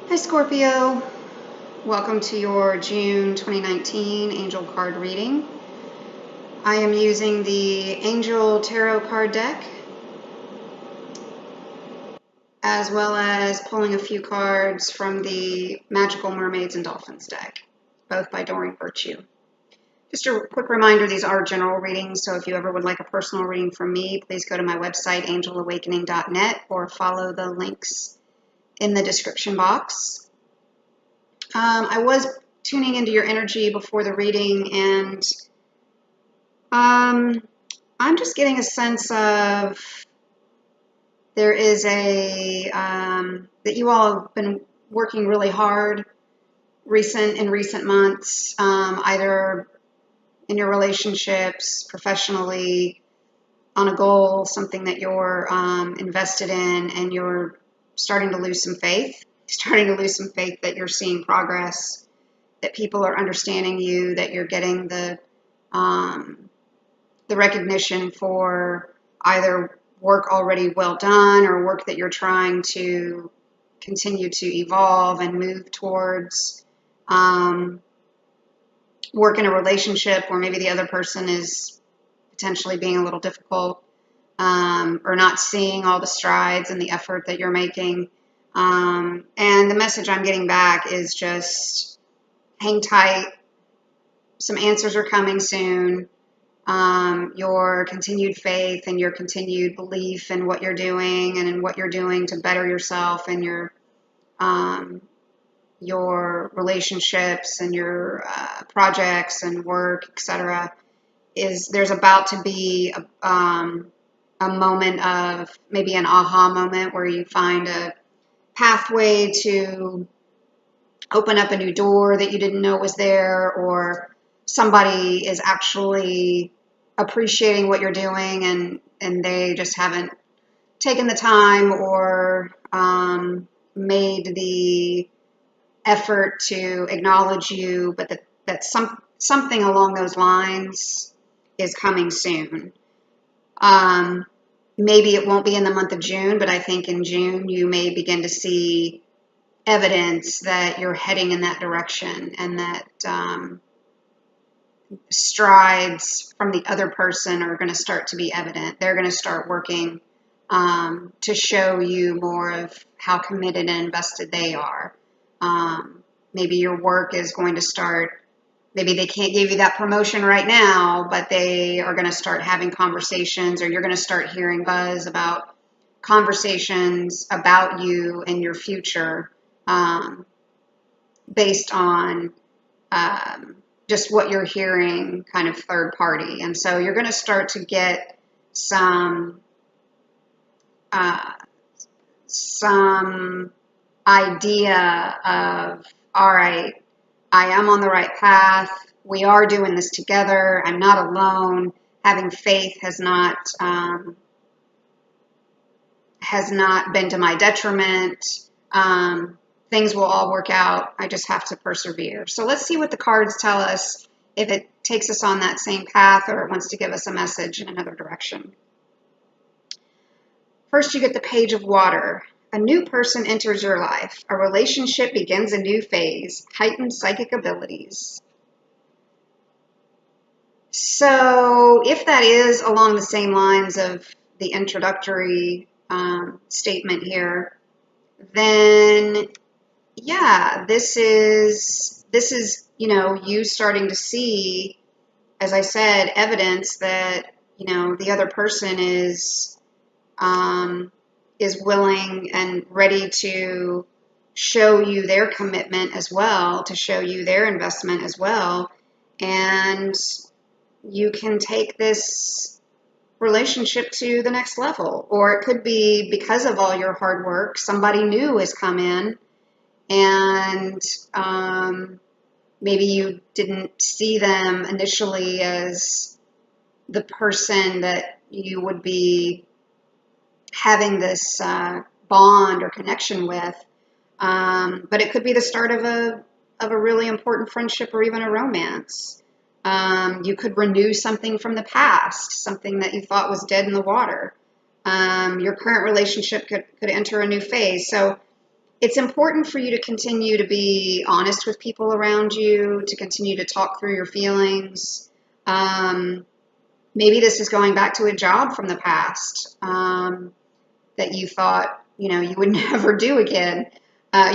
Hi Scorpio, welcome to your June 2019 angel card reading. I am using the Angel Tarot card deck as well as pulling a few cards from the Magical Mermaids and Dolphins deck, both by Doreen Virtue. Just a quick reminder, these are general readings, so if you ever would like a personal reading from me, please go to my website angelawakening.net or follow the links in the description box. I was tuning into your energy before the reading, and I'm just getting a sense of there is that you all have been working really hard in recent months, either in your relationships, professionally, on a goal, something that you're invested in, and you're starting to lose some faith. Starting to lose some faith that you're seeing progress, that people are understanding you, that you're getting the recognition for either work already well done or work that you're trying to continue to evolve and move towards. Work in a relationship where maybe the other person is potentially being a little difficult, or not seeing all the strides and the effort that you're making. And the message I'm getting back is just hang tight. Some answers are coming soon. Your continued faith and your continued belief in what you're doing and in what you're doing to better yourself and your relationships and your projects and work, etc. There's about to be a moment of maybe an aha moment where you find a pathway to open up a new door that you didn't know was there, or somebody is actually appreciating what you're doing and they just haven't taken the time or made the effort to acknowledge you, but that something along those lines is coming soon. Maybe it won't be in the month of June, but I think in June you may begin to see evidence that you're heading in that direction, and that strides from the other person are going to start to be evident. They're going to start working to show you more of how committed and invested they are. Maybe your work is going to start. Maybe they can't give you that promotion right now, but they are going to start having conversations, or you're going to start hearing buzz about conversations about you and your future, based on just what you're hearing kind of third party. And so you're going to start to get some idea of, all right, I am on the right path. We are doing this together. I'm not alone. Having faith has not been to my detriment. Things will all work out. I just have to persevere. So let's see what the cards tell us, if it takes us on that same path or it wants to give us a message in another direction. First, you get the Page of Water. A new person enters your life. A relationship begins a new phase. Heightened psychic abilities. So if that is along the same lines of the introductory statement here, then yeah, this is you starting to see, as I said, evidence that the other person is willing and ready to show you their commitment as well, to show you their investment as well, and you can take this relationship to the next level. Or it could be, because of all your hard work, somebody new has come in, and maybe you didn't see them initially as the person that you would be having this bond or connection with, but it could be the start of a really important friendship or even a romance. You could renew something from the past, something that you thought was dead in the water. Your current relationship could enter a new phase. So It's important for you to continue to be honest with people around you, to continue to talk through your feelings. Maybe this is going back to a job from the past that you thought, you would never do again.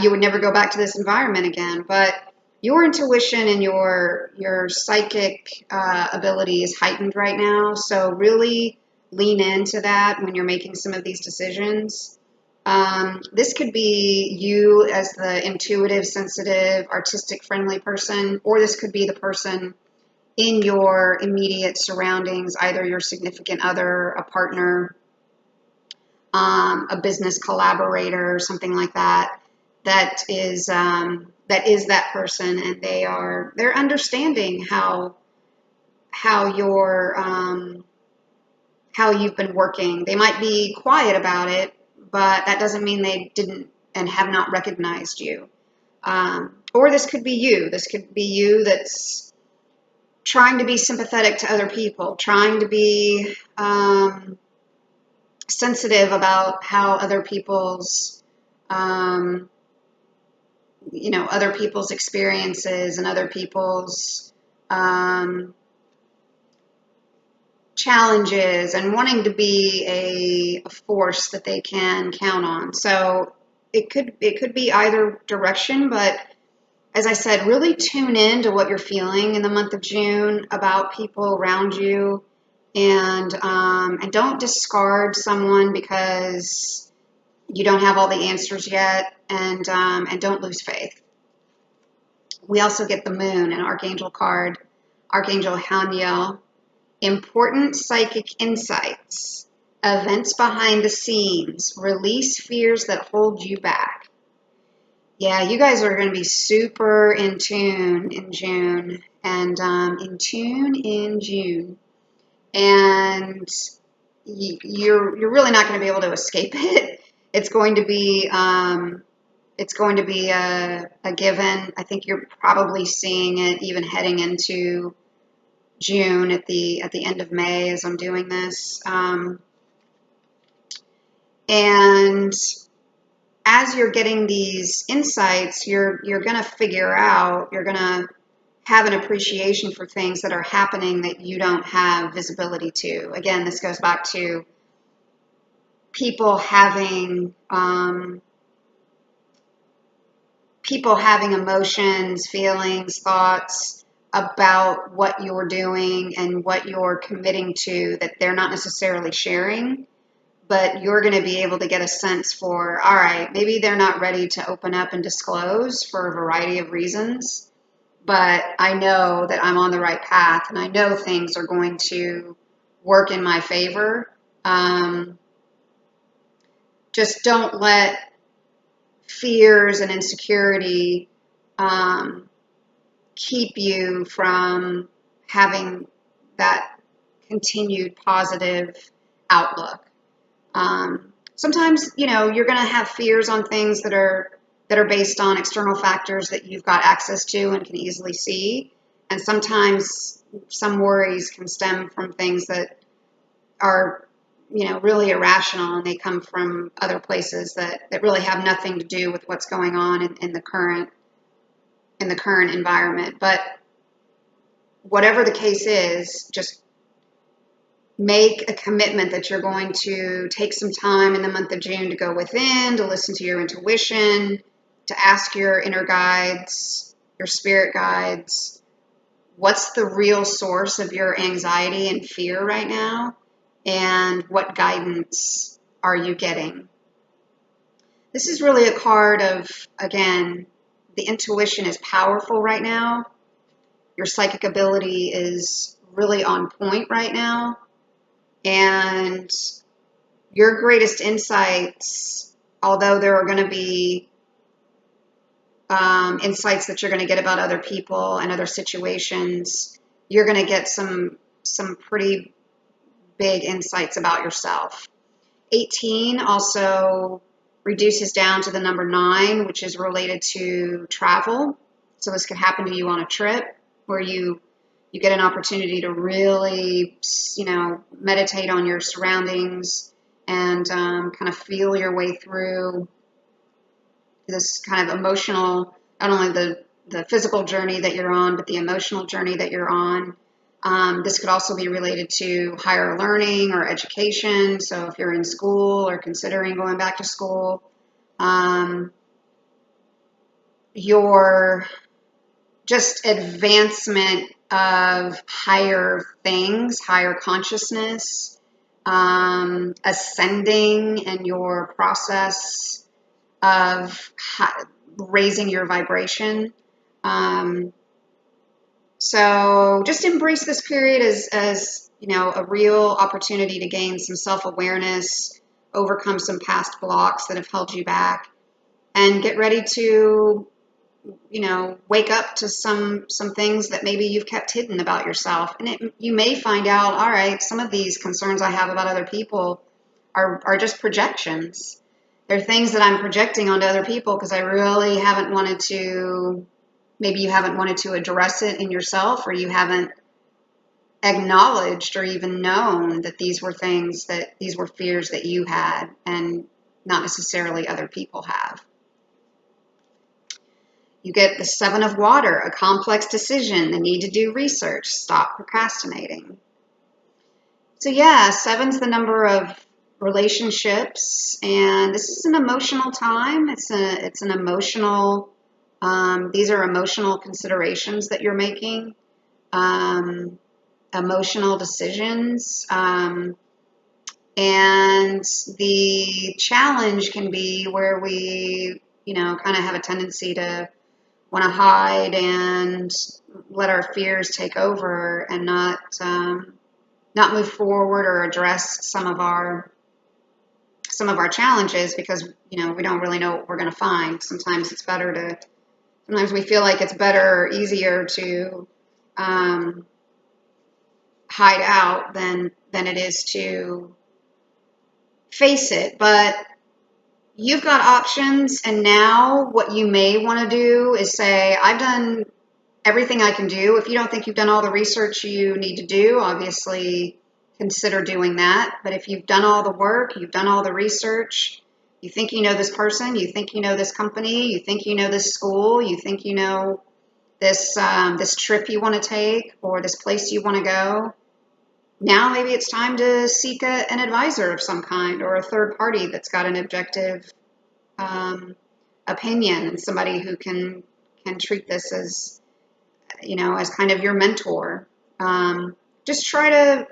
You would never go back to this environment again. But your intuition and your psychic ability is heightened right now. So really lean into that when you're making some of these decisions. This could be you as the intuitive, sensitive, artistic, friendly person, or this could be the person in your immediate surroundings, either your significant other, a partner, a business collaborator, something like that. That is that person, and they're understanding how how you've been working. They might be quiet about it, but that doesn't mean they didn't and have not recognized you. Or this could be you. This could be you that's trying to be sympathetic to other people, trying to be sensitive about how other people's other people's experiences and other people's challenges, and wanting to be a force that they can count on. So it could be either direction, but as I said, really tune in to what you're feeling in the month of June about people around you, and don't discard someone because you don't have all the answers yet, and don't lose faith. We also get the Moon, an Archangel card, Archangel Haniel. Important psychic insights, events behind the scenes, release fears that hold you back. Yeah, you guys are going to be super in tune in June, and in June, and you're really not going to be able to escape it. It's going to be a given. I think you're probably seeing it even heading into June at the end of May as I'm doing this, and as you're getting these insights, you're going to figure out, you're going to have an appreciation for things that are happening that you don't have visibility to. Again, this goes back to people having emotions, feelings, thoughts about what you're doing and what you're committing to that they're not necessarily sharing, but you're going to be able to get a sense for, all right, maybe they're not ready to open up and disclose for a variety of reasons, but I know that I'm on the right path, and I know things are going to work in my favor. Just don't let fears and insecurity keep you from having that continued positive outlook. Sometimes, you're going to have fears on things that are based on external factors that you've got access to and can easily see. And sometimes some worries can stem from things that are, really irrational, and they come from other places that really have nothing to do with what's going on in the current environment. But whatever the case is, just make a commitment that you're going to take some time in the month of June to go within, to listen to your intuition, to ask your inner guides, your spirit guides, what's the real source of your anxiety and fear right now, and what guidance are you getting? This is really a card of, again, the intuition is powerful right now. Your psychic ability is really on point right now. And your greatest insights, although there are going to be insights that you're going to get about other people and other situations, you're going to get some pretty big insights about yourself. 18 also reduces down to the number 9, which is related to travel. So this could happen to you on a trip where you get an opportunity to really, meditate on your surroundings and kind of feel your way through this kind of emotional, not only the physical journey that you're on, but the emotional journey that you're on. This could also be related to higher learning or education. So if you're in school or considering going back to school, your just advancement of higher things, higher consciousness, ascending in your process of raising your vibration. So just embrace this period as a real opportunity to gain some self-awareness, overcome some past blocks that have held you back, and get ready to wake up to some things that maybe you've kept hidden about yourself. And you may find out, all right, some of these concerns I have about other people are just projections. They're things that I'm projecting onto other people because I really haven't wanted to, maybe you haven't wanted to address it in yourself, or you haven't acknowledged or even known that these were fears that you had and not necessarily other people have. You get the 7 of Water, a complex decision, the need to do research, stop procrastinating. So yeah, 7's the number of relationships, and this is an emotional time. It's an emotional, these are emotional considerations that you're making, emotional decisions, and the challenge can be where we, kind of have a tendency to want to hide and let our fears take over and not move forward or address some of our challenges because we don't really know what we're going to find. Sometimes we feel like it's better or easier to hide out than it is to face it. But you've got options, and now what you may want to do is say, I've done everything I can do. If you don't think you've done all the research you need to do, obviously consider doing that. But if you've done all the work, you've done all the research, you think you know this person, you think you know this company, you think you know this school, you think you know this trip you want to take or this place you want to go, now maybe it's time to seek an advisor of some kind or a third party that's got an objective opinion and somebody who can treat this as as kind of your mentor. Just try to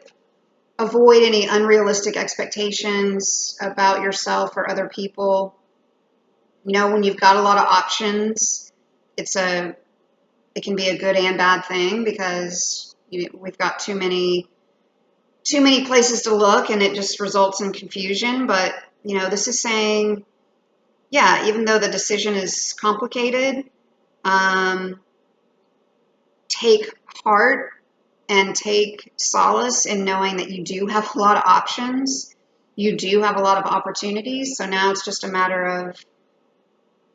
avoid any unrealistic expectations about yourself or other people. When you've got a lot of options, it can be a good and bad thing because we've got too many places to look, and it just results in confusion. But this is saying, yeah, even though the decision is complicated, take heart and take solace in knowing that you do have a lot of options. You do have a lot of opportunities. So now it's just a matter of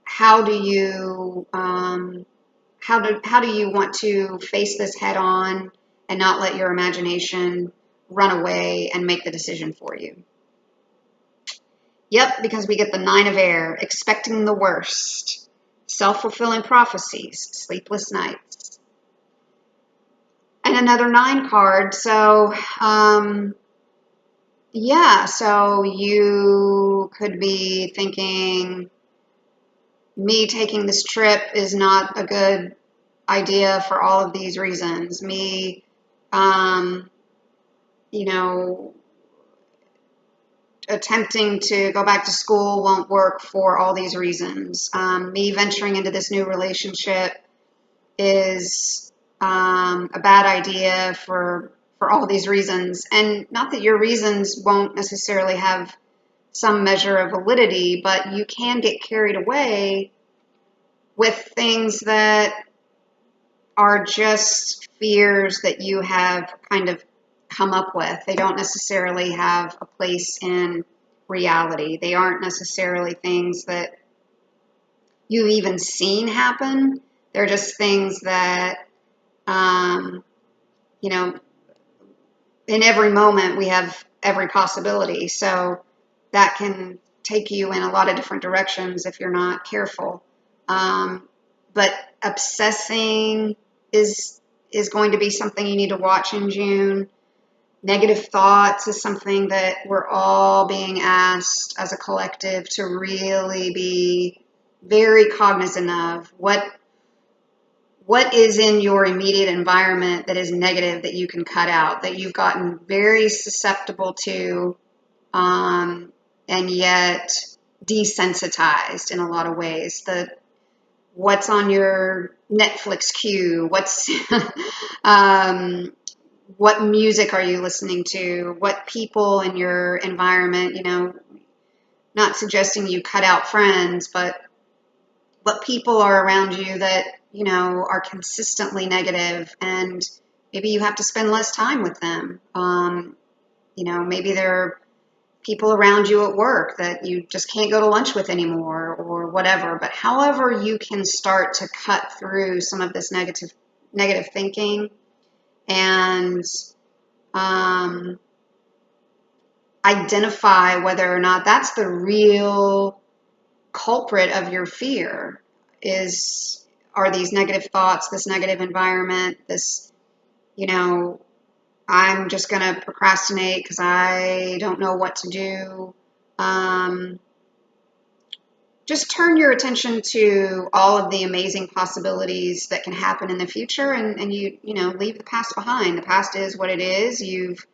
how do you want to face this head on and not let your imagination run away and make the decision for you. Yep, because we get the 9 of Air, expecting the worst, self-fulfilling prophecies, sleepless nights. And another 9 card. So, so you could be thinking, me taking this trip is not a good idea for all of these reasons. Me, attempting to go back to school won't work for all these reasons. Me venturing into this new relationship is a bad idea for all these reasons. And not that your reasons won't necessarily have some measure of validity, but you can get carried away with things that are just fears that you have kind of come up with. They don't necessarily have a place in reality. They aren't necessarily things that you've even seen happen. They're just things that, in every moment we have every possibility. So that can take you in a lot of different directions if you're not careful. But obsessing is going to be something you need to watch in June. Negative thoughts is something that we're all being asked as a collective to really be very cognizant of. What is in your immediate environment that is negative that you can cut out, that you've gotten very susceptible to, and yet desensitized in a lot of ways. What's on your Netflix queue? What music are you listening to? What people in your environment, not suggesting you cut out friends, but what people are around you that, are consistently negative, and maybe you have to spend less time with them. Maybe there are people around you at work that you just can't go to lunch with anymore or whatever. But however you can start to cut through some of this negative thinking and identify whether or not that's the real culprit of your fear are these negative thoughts, this negative environment, this, I'm just going to procrastinate because I don't know what to do. Just turn your attention to all of the amazing possibilities that can happen in the future, and you leave the past behind. The past is what it is. You've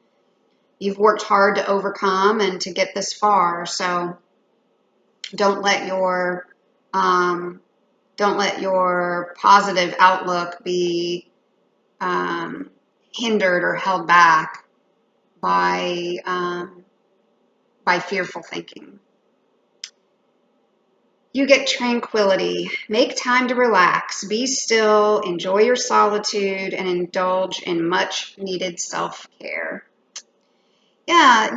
worked hard to overcome and to get this far. So don't let your positive outlook be hindered or held back by fearful thinking. You get tranquility. Make time to relax. Be still. Enjoy your solitude and indulge in much needed self-care. Yeah,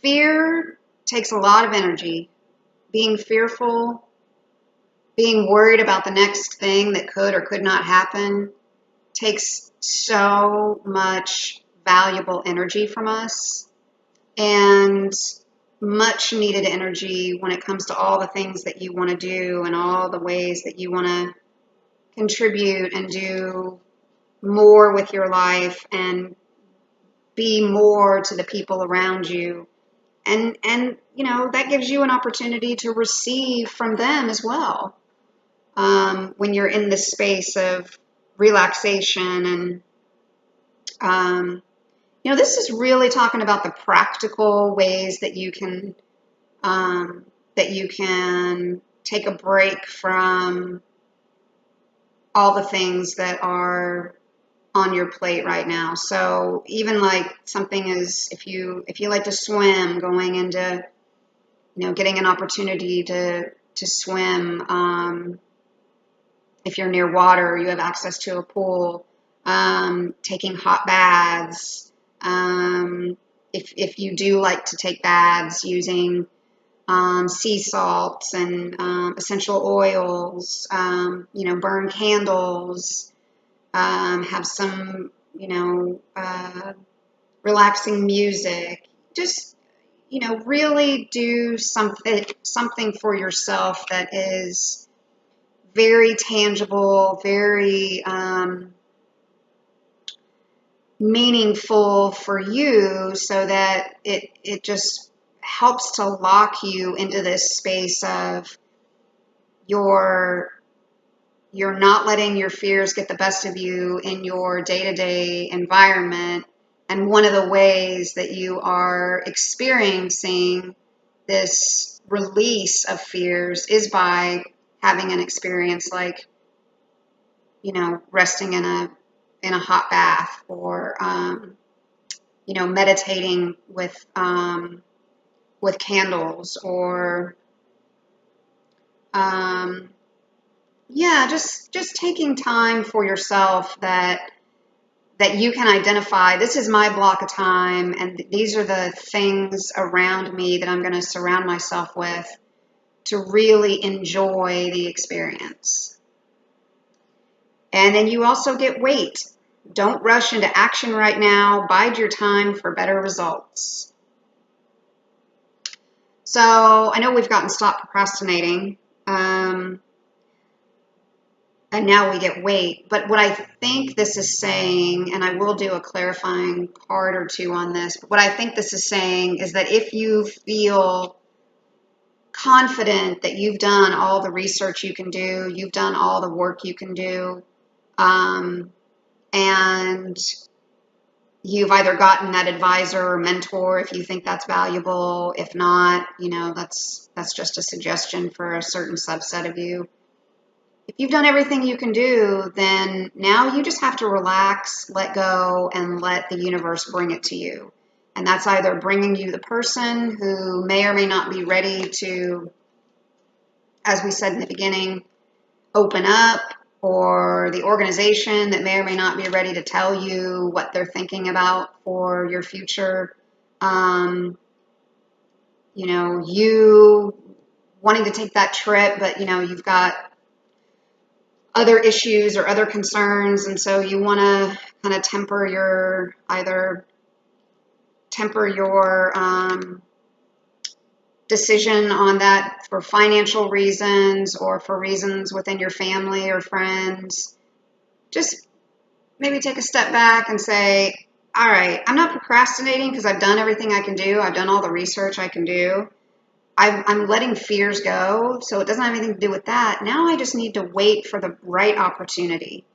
fear takes a lot of energy. Being fearful, being worried about the next thing that could or could not happen takes so much valuable energy from us, and much needed energy when it comes to all the things that you want to do and all the ways that you want to contribute and do more with your life and be more to the people around you. And that gives you an opportunity to receive from them as well. When you're in this space of relaxation and this is really talking about the practical ways that you can take a break from all the things that are on your plate right now. So even like something is, if you like to swim, going into, getting an opportunity to swim. If you're near water, you have access to a pool. Taking hot baths. If you do like to take baths, using sea salts and essential oils, burn candles, have some, relaxing music. Just, really do something for yourself that is very tangible, very meaningful for you, so that it just helps to lock you into this space of you're not letting your fears get the best of you in your day-to-day environment. And one of the ways that you are experiencing this release of fears is by having an experience like, resting in a hot bath, or meditating with candles, or just taking time for yourself that you can identify, this is my block of time, and these are the things around me that I'm going to surround myself with to really enjoy the experience. And then you also get wait. Don't rush into action right now. Bide your time for better results. So I know we've gotten stopped procrastinating. And now we get weight. But what I think this is saying, and I will do a clarifying card or two on this, but what I think this is saying is that if you feel confident that you've done all the research you can do, you've done all the work you can do, and you've either gotten that advisor or mentor if you think that's valuable. If not, that's just a suggestion for a certain subset of you. If you've done everything you can do, then now you just have to relax, let go, and let the universe bring it to you. And that's either bringing you the person who may or may not be ready to, as we said in the beginning, open up, or the organization that may or may not be ready to tell you what they're thinking about for your future. You wanting to take that trip, but you've got other issues or other concerns, and so you want to kind of temper your decision on that for financial reasons or for reasons within your family or friends. Just maybe take a step back and say, all right, I'm not procrastinating because I've done everything I can do. I've done all the research I can do. I'm letting fears go, so it doesn't have anything to do with that. Now I just need to wait for the right opportunity.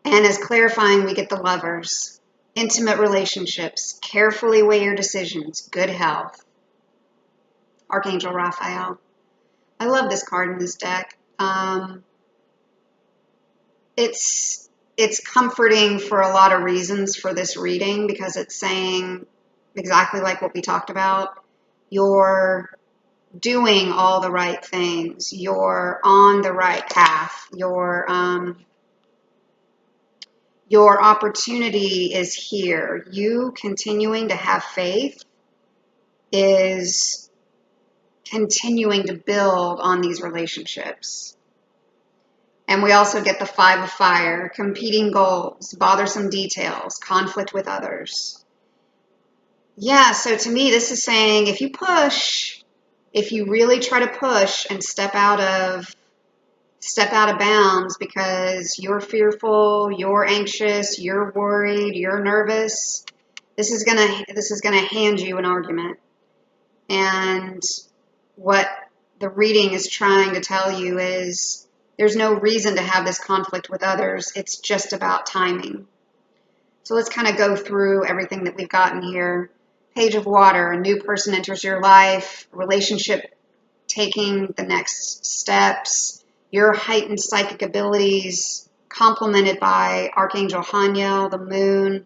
And as clarifying, we get the Lovers, intimate relationships, carefully weigh your decisions, good health. Archangel Raphael. I love this card in this deck. It's comforting for a lot of reasons for this reading, because it's saying exactly like what we talked about. You're doing all the right things. You're on the right path. Your opportunity is here. You continuing to have faith is continuing to build on these relationships. And we also get the Five of Fire, competing goals, bothersome details, conflict with others. Yeah, so to me, this is saying if you really try to push and step out of bounds because you're fearful, you're anxious, you're worried, you're nervous, this is gonna hand you an argument. And what the reading is trying to tell you is there's no reason to have this conflict with others. It's just about timing. So let's kind of go through everything that we've gotten here. Page of Water, a new person enters your life, relationship taking the next steps, your heightened psychic abilities, complemented by Archangel Haniel, the moon,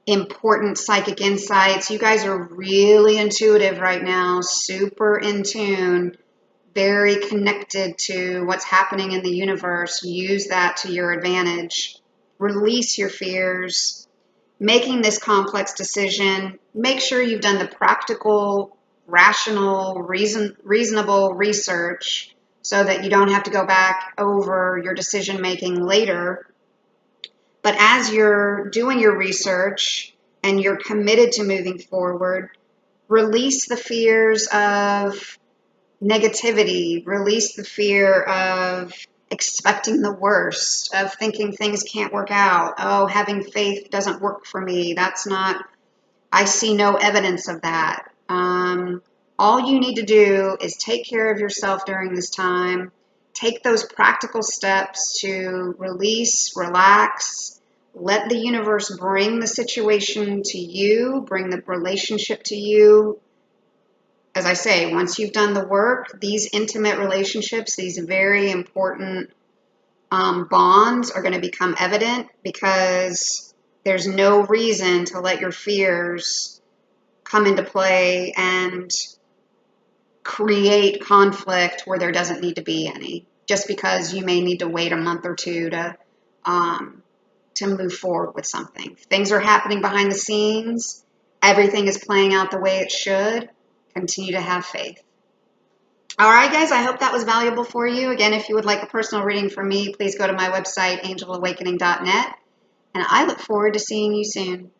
important psychic insights. You guys are really intuitive right now, super in tune, very connected to what's happening in the universe. Use that to your advantage. Release your fears. Making this complex decision, make sure you've done the practical, rational, reasonable research so that you don't have to go back over your decision making later. But as you're doing your research and you're committed to moving forward, release the fears of negativity, release the fear of expecting the worst, of thinking things can't work out. Oh, having faith doesn't work for me. I see no evidence of that. All you need to do is take care of yourself during this time. Take those practical steps to release, relax, let the universe bring the situation to you, bring the relationship to you. As I say, once you've done the work, these intimate relationships, these very important bonds are going to become evident, because there's no reason to let your fears come into play and create conflict where there doesn't need to be any, just because you may need to wait a month or two to move forward with something. Things are happening behind the scenes. Everything is playing out the way it should. Continue to have faith. All right, guys, I hope that was valuable for you. Again, if you would like a personal reading from me, please go to my website, angelawakening.net, and I look forward to seeing you soon.